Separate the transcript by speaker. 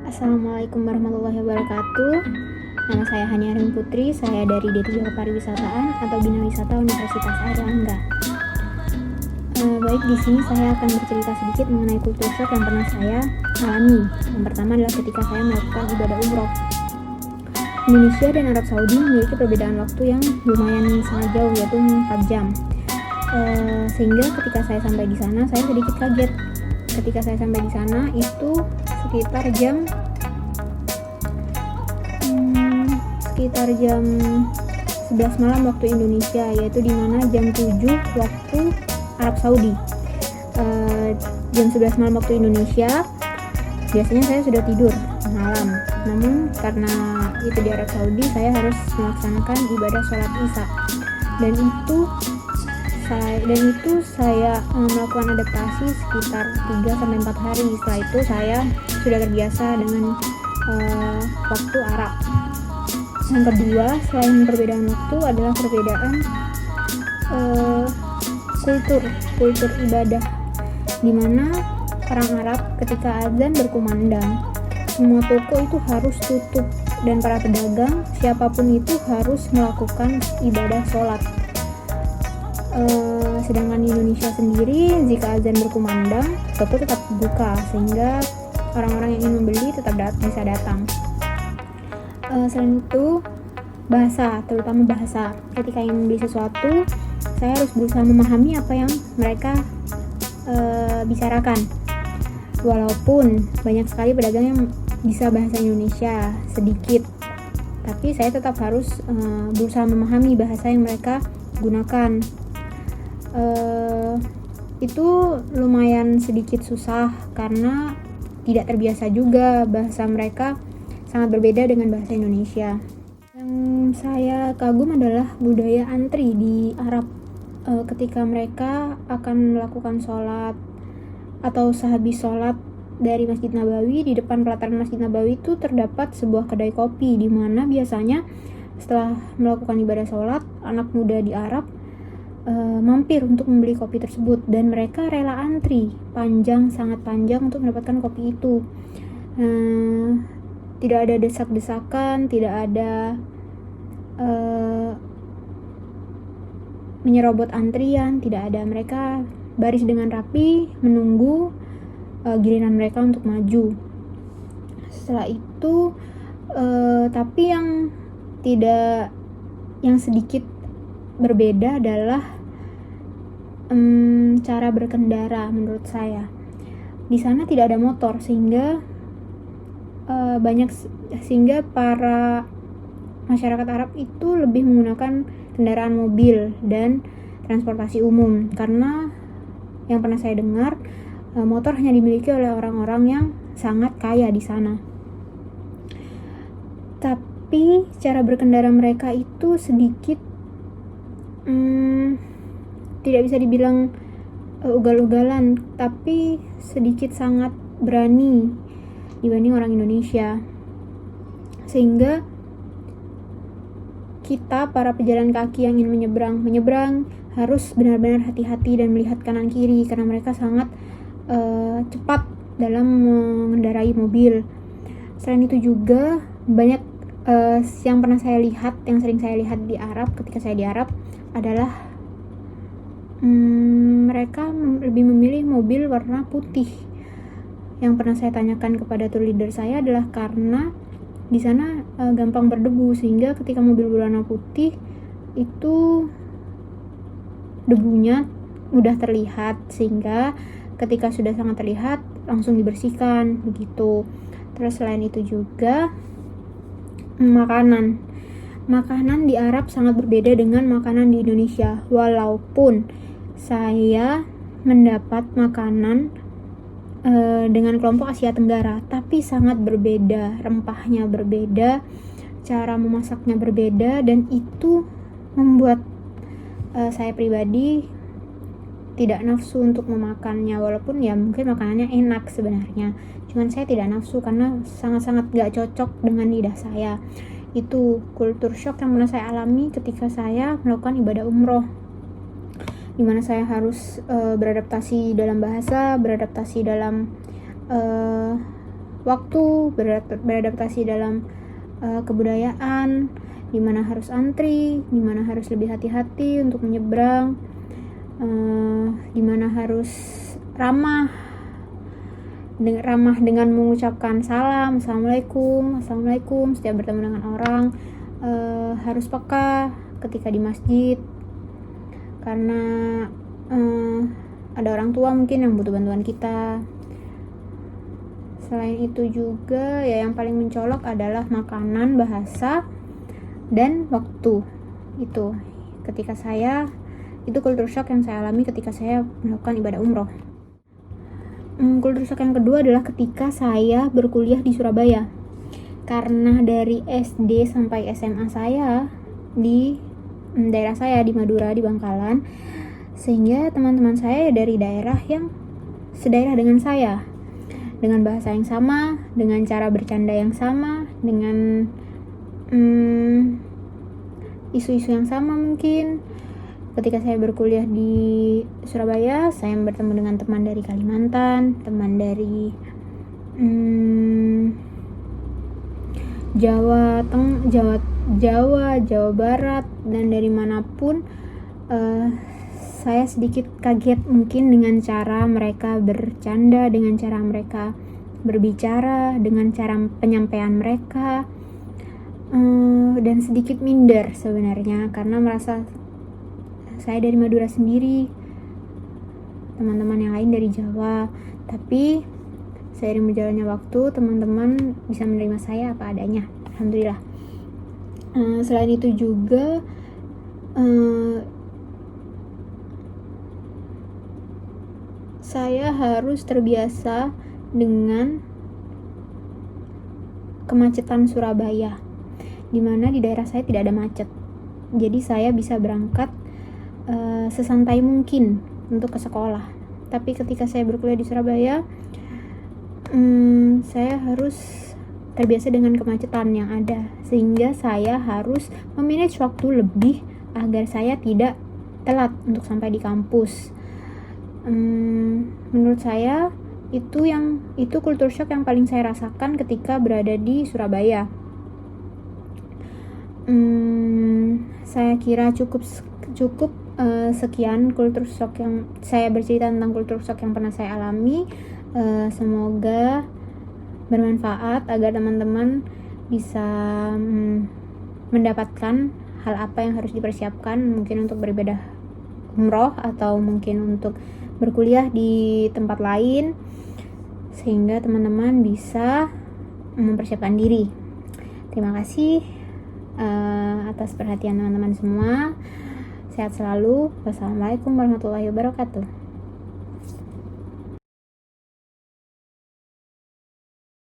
Speaker 1: Assalamualaikum warahmatullahi wabarakatuh. Nama saya Hania Arin Putri, saya dari D3 Kepariwisataan atau Bina Wisata Universitas Airlangga. Baik, di sini saya akan bercerita sedikit mengenai kultur shock yang pernah saya alami. Yang pertama adalah ketika saya melakukan ibadah umroh. Indonesia dan Arab Saudi memiliki perbedaan waktu yang lumayan sangat jauh, yaitu 4 jam. Sehingga ketika saya sampai di sana, saya sedikit kaget. Ketika saya sampai di sana itu sekitar jam 11 malam waktu Indonesia, yaitu dimana jam 7 waktu Arab Saudi. Jam 11 malam waktu Indonesia, biasanya saya sudah tidur malam, namun karena itu di Arab Saudi, saya harus melaksanakan ibadah sholat isya, dan itu saya melakukan adaptasi sekitar 3-4 hari. Setelah itu saya sudah terbiasa dengan waktu Arab. Yang kedua, selain perbedaan waktu, adalah perbedaan kultur ibadah, dimana orang Arab ketika azan berkumandang, semua toko itu harus tutup, dan para pedagang siapapun itu harus melakukan ibadah sholat. Sedangkan di Indonesia sendiri, jika azan berkumandang, toko tetap buka, sehingga orang-orang yang ingin membeli tetap bisa datang. Selain itu, bahasa, terutama bahasa. Ketika ingin membeli sesuatu, saya harus berusaha memahami apa yang mereka bicarakan. Walaupun banyak sekali pedagang yang bisa bahasa Indonesia sedikit, tapi saya tetap harus berusaha memahami bahasa yang mereka gunakan. Itu lumayan sedikit susah karena tidak terbiasa juga, bahasa mereka sangat berbeda dengan bahasa Indonesia. Yang saya kagum adalah budaya antri di Arab. Ketika mereka akan melakukan sholat atau sehabis sholat dari Masjid Nabawi, di depan pelataran Masjid Nabawi itu terdapat sebuah kedai kopi, di mana biasanya setelah melakukan ibadah sholat, anak muda di Arab mampir untuk membeli kopi tersebut, dan mereka rela antri sangat panjang untuk mendapatkan kopi itu. Tidak ada desak-desakan, tidak ada menyerobot antrian, tidak ada. Mereka baris dengan rapi menunggu giliran mereka untuk maju. Setelah itu tapi yang sedikit berbeda adalah cara berkendara menurut saya. Di sana tidak ada motor, sehingga para masyarakat Arab itu lebih menggunakan kendaraan mobil dan transportasi umum, karena yang pernah saya dengar, motor hanya dimiliki oleh orang-orang yang sangat kaya di sana. Tapi cara berkendara mereka itu sedikit tidak bisa dibilang ugal-ugalan, tapi sedikit sangat berani dibanding orang Indonesia, sehingga kita para pejalan kaki yang ingin menyeberang harus benar-benar hati-hati dan melihat kanan kiri, karena mereka sangat cepat dalam mengendarai mobil. Selain itu juga banyak yang sering saya lihat di Arab, ketika saya di Arab, adalah mereka lebih memilih mobil warna putih. Yang pernah saya tanyakan kepada tour leader saya adalah karena di sana gampang berdebu, sehingga ketika mobil berwarna putih itu debunya mudah terlihat, sehingga ketika sudah sangat terlihat langsung dibersihkan begitu. Terus selain itu juga makanan di Arab sangat berbeda dengan makanan di Indonesia. Walaupun saya mendapat makanan dengan kelompok Asia Tenggara, tapi sangat berbeda, rempahnya berbeda, cara memasaknya berbeda, dan itu membuat saya pribadi tidak nafsu untuk memakannya. Walaupun ya mungkin makanannya enak sebenarnya, cuman saya tidak nafsu karena sangat-sangat gak cocok dengan lidah saya. Itu kultur shock yang pernah saya alami ketika saya melakukan ibadah umroh. dimana saya harus beradaptasi dalam bahasa, beradaptasi dalam waktu, beradaptasi dalam kebudayaan, dimana harus antri, dimana harus lebih hati-hati untuk menyeberang, dimana harus ramah dengan mengucapkan salam, assalamualaikum setiap bertemu dengan orang, harus peka ketika di masjid karena ada orang tua mungkin yang butuh bantuan kita. Selain itu juga ya yang paling mencolok adalah makanan, bahasa, dan waktu. Itu ketika itu culture shock yang saya alami ketika saya melakukan ibadah umroh. Culture shock yang kedua adalah ketika saya berkuliah di Surabaya. Karena dari SD sampai SMA saya di daerah saya di Madura, di Bangkalan, sehingga teman-teman saya dari daerah yang sedaerah dengan saya, dengan bahasa yang sama, dengan cara bercanda yang sama, dengan isu-isu yang sama mungkin. Ketika saya berkuliah di Surabaya, saya bertemu dengan teman dari Kalimantan, teman dari Jawa Barat, dan dari manapun. Saya sedikit kaget mungkin dengan cara mereka bercanda, dengan cara mereka berbicara, dengan cara penyampaian mereka, dan sedikit minder sebenarnya karena merasa saya dari Madura sendiri, teman-teman yang lain dari Jawa, tapi seiring berjalannya waktu teman-teman bisa menerima saya apa adanya, alhamdulillah. Selain itu juga saya harus terbiasa dengan kemacetan Surabaya, dimana di daerah saya tidak ada macet, jadi saya bisa berangkat sesantai mungkin untuk ke sekolah. Tapi ketika saya berkuliah di Surabaya, saya harus terbiasa dengan kemacetan yang ada, sehingga saya harus memanage waktu lebih agar saya tidak telat untuk sampai di kampus. Menurut saya itu culture shock yang paling saya rasakan ketika berada di Surabaya. Saya kira cukup sekian culture shock yang saya bercerita tentang culture shock yang pernah saya alami. Semoga bermanfaat agar teman-teman bisa mendapatkan hal apa yang harus dipersiapkan, mungkin untuk beribadah umroh atau mungkin untuk berkuliah di tempat lain, sehingga teman-teman bisa mempersiapkan diri. Terima kasih atas perhatian teman-teman semua. Sehat selalu. Wassalamualaikum warahmatullahi wabarakatuh.